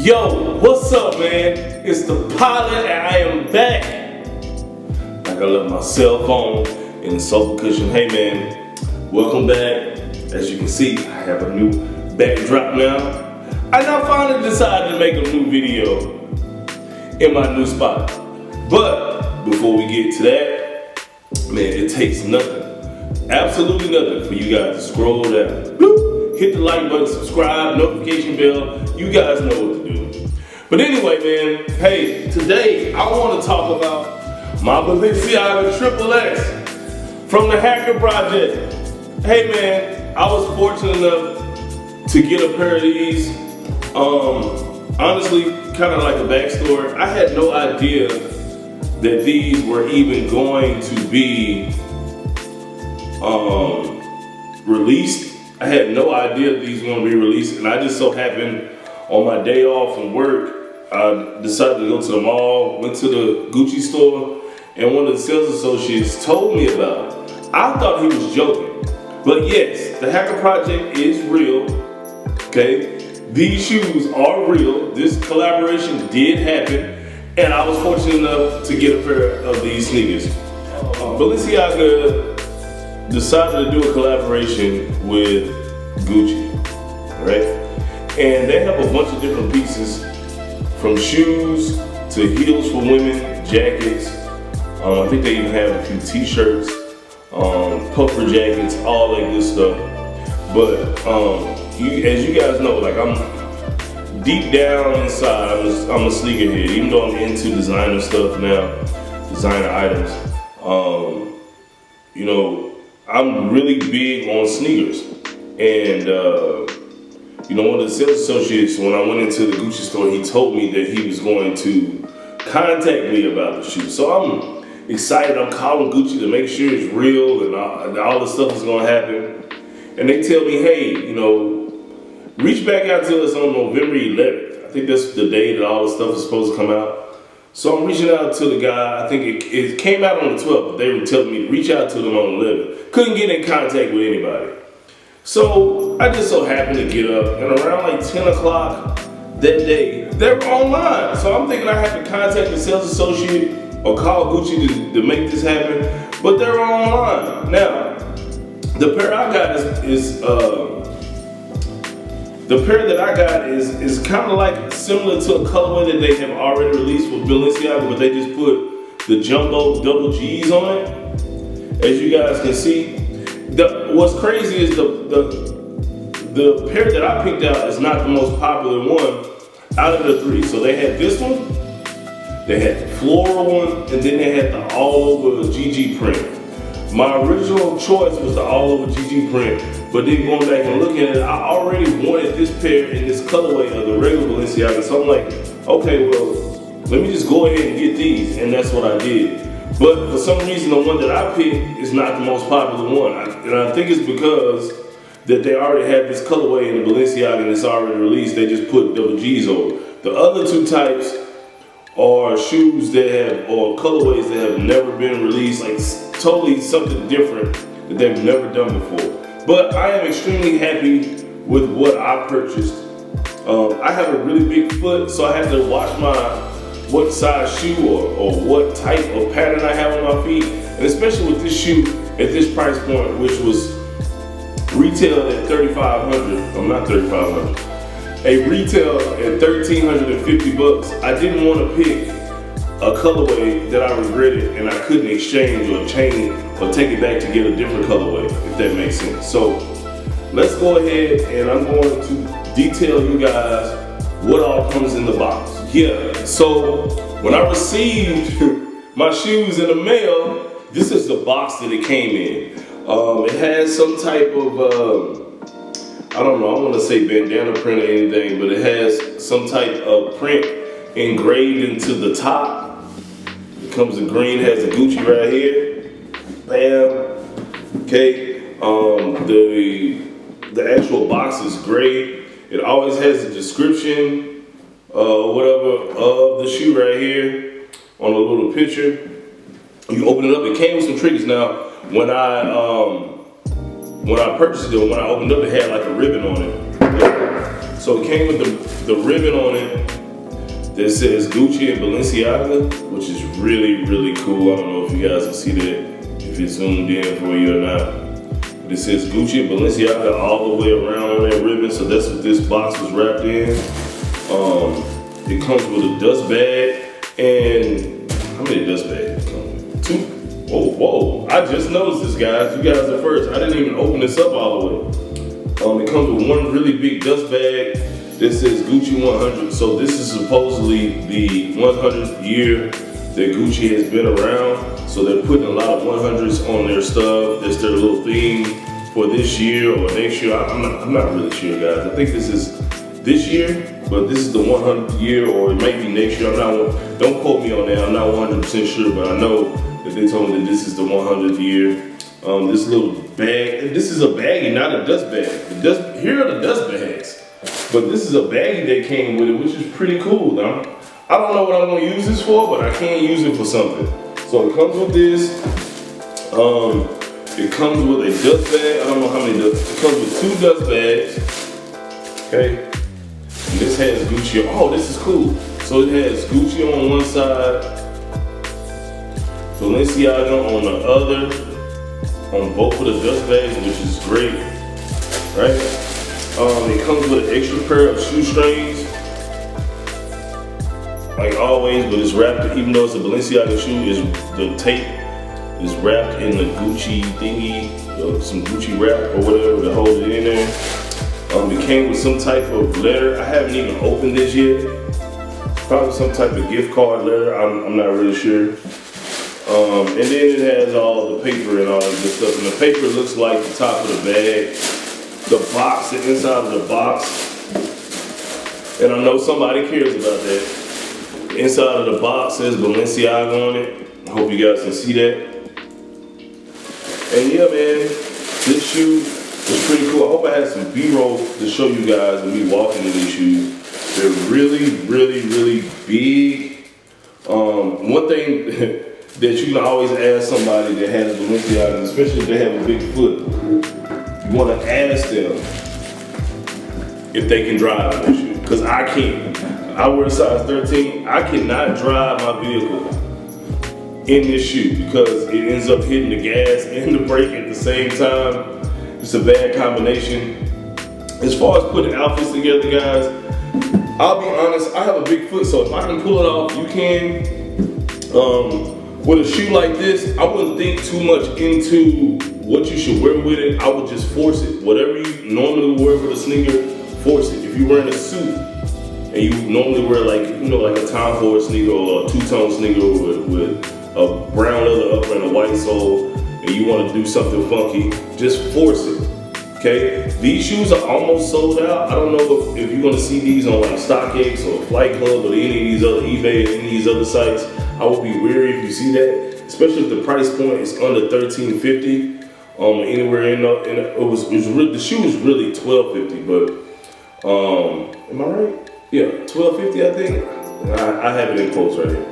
Yo, what's up, man? It's the pilot, and I am back. Like I left my cell phone in the sofa cushion. Hey, man, welcome back. As you can see, I have a new backdrop now. I now finally decided to make a new video in my new spot. But before we get to that, man, it takes nothing, absolutely nothing, for you guys to scroll down. Bloop, hit the like button, subscribe, notification bell. You guys know what to do. But anyway, man, hey, today I want to talk about my Balenciaga Triple X from the Hacker Project. Hey, man, I was fortunate enough to get a pair of these. Honestly, kind of like a backstory, I had no idea that these were even going to be released. I had no idea that these were going to be released, and I just so happened on my day off from work, I decided to go to the mall, went to the Gucci store, and one of the sales associates told me about it. I thought he was joking, but yes, the Hacker Project is real, okay? These shoes are real. This collaboration did happen, and I was fortunate enough to get a pair of these sneakers. Balenciaga decided to do a collaboration with Gucci, right? And they have a bunch of different pieces, from shoes to heels for women, jackets. I think they even have a few t-shirts, puffer jackets, all that good stuff. But as you guys know, like, I'm deep down inside, I'm a sneakerhead. Even though I'm into designer stuff now, designer items, you know, I'm really big on sneakers. And you know, one of the sales associates, when I went into the Gucci store, he told me that he was going to contact me about the shoe. So I'm excited. I'm calling Gucci to make sure it's real and all the stuff is going to happen. And they tell me, hey, you know, reach back out to us on November 11th. I think that's the day that all the stuff is supposed to come out. So I'm reaching out to the guy. I think it came out on the 12th, but they were telling me to reach out to them on the 11th. Couldn't get in contact with anybody. So I just so happened to get up, and around like 10 o'clock that day, they were online. So I'm thinking I have to contact the sales associate or call Gucci to make this happen, but they were online. Now, the pair I got is kind of like similar to a colorway that they have already released with Balenciaga, but they just put the jumbo double G's on it, as you guys can see. What's crazy is the pair that I picked out is not the most popular one out of the three. So they had this one, they had the floral one, and then they had the all over GG print. My original choice was the all over GG print, but then going back and looking at it, I already wanted this pair in this colorway of the regular Balenciaga. So I'm like, okay, well, let me just go ahead and get these, and that's what I did. But for some reason, the one that I picked is not the most popular one. And I think it's because that they already have this colorway in the Balenciaga and it's already released. They just put double G's over. The other two types are shoes that have, or colorways that have never been released, like totally something different that they've never done before. But I am extremely happy with what I purchased. I have a really big foot, so I have to watch what size shoe or what type of pattern I have on my feet, and especially with this shoe at this price point, which was retailed at $3,500. I'm not $3,500. A retail at $1,350. I didn't want to pick a colorway that I regretted and I couldn't exchange or change or take it back to get a different colorway, if that makes sense. So let's go ahead and I'm going to detail you guys what all comes in the box. Yeah, so when I received my shoes in the mail, this is the box that it came in. It has some type of, I don't know, I want to say bandana print or anything, but it has some type of print engraved into the top. It comes in green, has the Gucci right here. Bam. Okay. The actual box is gray. It always has a description, whatever, of the shoe right here on a little picture. You open it up, it came with some triggers. Now, when I purchased it, when I opened up, it had like a ribbon on it. So it came with the ribbon on it that says Gucci and Balenciaga, which is really, really cool. I don't know if you guys can see that, if it's zoomed in for you or not. But it says Gucci and Balenciaga all the way around on that ribbon, so that's what this box was wrapped in. It comes with a dust bag, and how many dust bags come with? 2. Whoa, I just noticed this, guys. You guys are first. I didn't even open this up all the way. It comes with one really big dust bag that says Gucci 100. So this is supposedly the 100th year that Gucci has been around. So they're putting a lot of 100s on their stuff. That's their little theme for this year or next year. I'm not really sure, guys. I think this is this year, but this is the 100th year, or it might be next year. Don't quote me on that. I'm not 100% sure, but I know that they told me that this is the 100th year. This little bag, this is a baggie, not a dust bag. Here are the dust bags, but this is a baggie that came with it, which is pretty cool. Now, I don't know what I'm gonna use this for, but I can use it for something. So it comes with this. It comes with a dust bag. I don't know how many dust. It comes with 2 dust bags. Okay. And this has Gucci. Oh, this is cool. So it has Gucci on one side, Balenciaga on the other, on both of the dust bags, which is great, right? It comes with an extra pair of shoestrings, like always, but it's wrapped, even though it's a Balenciaga shoe, the tape is wrapped in the Gucci thingy, some Gucci wrap or whatever to hold it in there. It came with some type of letter. I haven't even opened this yet. It's probably some type of gift card letter. I'm not really sure. And then it has all the paper and all that good stuff. And the paper looks like the top of the bag. The box, the inside of the box. And I know somebody cares about that. The inside of the box says Balenciaga on it. I hope you guys can see that. And yeah, man, this shoe is pretty cool. I hope I had some B-roll to show you guys of me walking in these shoes. They're really, really, really big. One thing that you can always ask somebody that has Balenciaga, especially if they have a big foot, you want to ask them if they can drive in this shoe. Because I can't. I wear a size 13. I cannot drive my vehicle in this shoe because it ends up hitting the gas and the brake at the same time. It's a bad combination. As far as putting outfits together, guys, I'll be honest, I have a big foot, so if I can pull it off, you can. With a shoe like this, I wouldn't think too much into what you should wear with it. I would just force it. Whatever you normally wear with a sneaker, force it. If you're wearing a suit and you normally wear like a Tom Ford sneaker or a two-tone sneaker with a brown leather upper and a white sole, and you want to do something funky, just force it. Okay, these shoes are almost sold out. I don't know if you're gonna see these on like StockX or Flight Club or any of these other eBay, any of these other sites. I would be weary if you see that, especially if the price point is under $13.50. Anywhere in the shoe was really $12.50, but am I right? Yeah, $12.50 I think. I have it in quotes right here,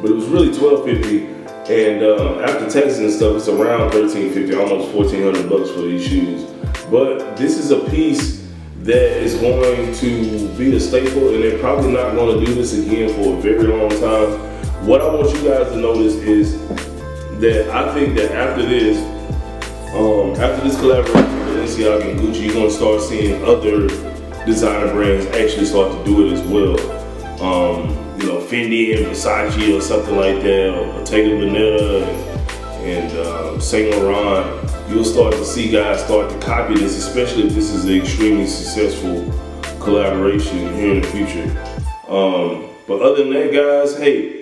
but it was really $12.50. And after taxes and stuff, it's around $13.50, almost $1,400 for these shoes. But this is a piece that is going to be a staple, and they're probably not going to do this again for a very long time. What I want you guys to notice is that I think that after this collaboration with Balenciaga and Gucci, you're going to start seeing other designer brands actually start to do it as well. Fendi and Versace or something like that, or Bottega Veneta and Saint Laurent. You'll start to see guys start to copy this, especially if this is an extremely successful collaboration here in the future. But other than that, guys, hey,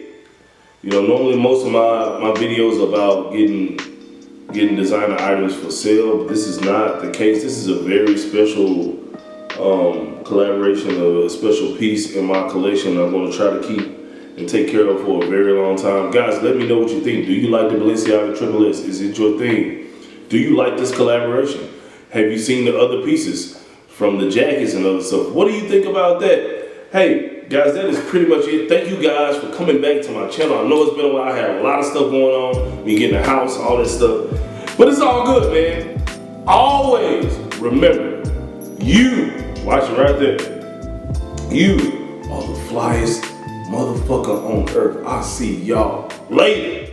normally most of my videos are about getting designer items for sale, but this is not the case. This is a very special collaboration of a special piece in my collection I'm going to try to keep and take care of for a very long time. Guys, let me know what you think. Do you like the Balenciaga Triple S? Is it your thing? Do you like this collaboration? Have you seen the other pieces from the jackets and other stuff? What do you think about that? Hey, guys, that is pretty much it. Thank you guys for coming back to my channel. I know it's been a while. I had a lot of stuff going on. Me getting a house, all that stuff. But it's all good, man. Always remember, you, watch it right there. You are the flyest motherfucker on earth. I'll see y'all later.